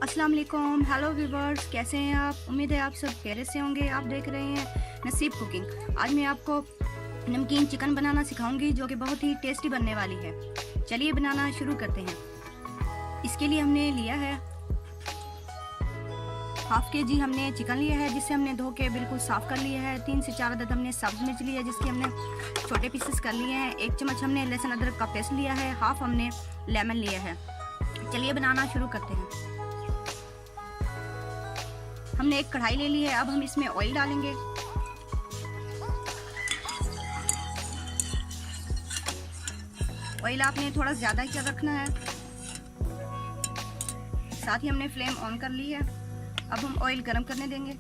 अस्सलाम वालेकुम, hello viewers, कैसे हैं आप? उम्मीद है आप सब खैरियत से होंगे। आप देख रहे हैं नसीब कुकिंग। आज मैं आपको नमकीन चिकन बनाना सिखाऊंगी जो कि बहुत ही टेस्टी बनने वाली है। चलिए बनाना शुरू करते हैं। इसके लिए हमने लिया है हाफ kg हमने चिकन लिया है, जिसे हमने धो के बिल्कुल साफ़ कर लिया है। 3 से 4 अदद हमने सब्ज मिर्च लिया है, जिसके हमने छोटे पीसेस कर लिए हैं। 1 चम्मच हमने लहसुन अदरक का पेस्ट लिया है। हाफ हमने लेमन लिया है। चलिए बनाना शुरू करते हैं। हमने एक कढ़ाई ले ली है। अब हम इसमें ऑयल डालेंगे। ऑयल आपने थोड़ा ज़्यादा ही रखना है। साथ ही हमने फ्लेम ऑन कर ली है। अब हम ऑयल गरम करने देंगे।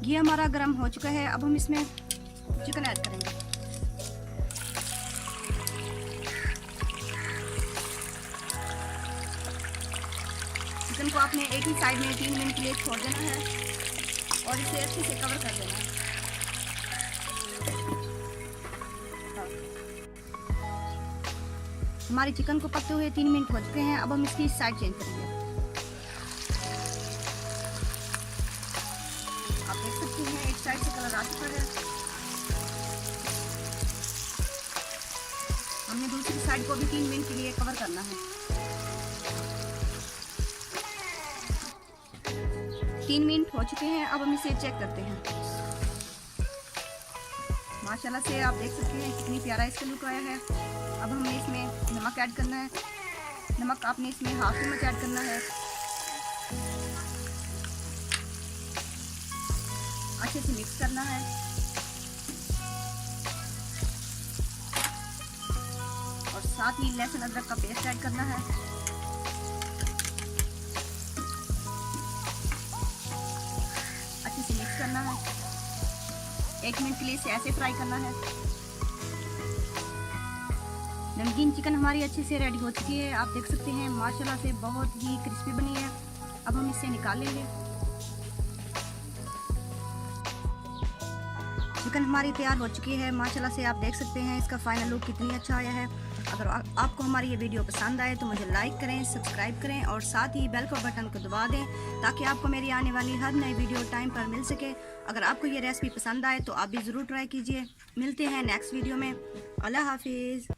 घी हमारा गरम हो चुका है। अब हम इसमें चिकन ऐड करेंगे। चिकन को आपने एक ही साइड में 3 मिनट के लिए छोड़ देना है और इसे अच्छे से कवर कर देना है। हमारी चिकन को पकते हुए 3 मिनट हो चुके हैं। अब हम इसकी साइड चेंज करेंगे। आप देख सकते हैं एक साइड से कलर आ चुका है। हमने दूसरी साइड को भी 3 मिनट के लिए कवर करना है। 3 मिनट हो चुके हैं। अब हम इसे चेक करते हैं। माशाल्लाह से आप देख सकते हैं कितनी प्यारा इसका लुक आया है। अब हमें इसमें नमक ऐड करना है। नमक आपने इसमें हाफ चम्मच ऐड करना है। अच्छे से मिक्स करना है। और साथ ही लहसुन अदरक का पेस्ट ऐड करना है। अच्छे से मिक्स करना है। 1 मिनट के लिए इसे ऐसे फ्राई करना है। नमकीन चिकन हमारी अच्छे से रेडी हो चुकी है। आप देख सकते हैं माशाल्लाह से बहुत ही क्रिस्पी बनी है। अब हम इसे निकाल लेंगे। चिकन हमारी तैयार हो चुकी है। माशाल्लाह से आप देख सकते हैं इसका फाइनल लुक कितनी अच्छा आया है। अगर आपको हमारी ये वीडियो पसंद आए तो मुझे लाइक करें, सब्सक्राइब करें और साथ ही बेल को बटन को दबा दें ताकि आपको मेरी आने वाली हर नई वीडियो टाइम पर मिल सके। अगर आपको ये रेसिपी पसंद आए तो आप भी ज़रूर ट्राई कीजिए। मिलते हैं नेक्स्ट वीडियो में। अल्लाह हाफिज़।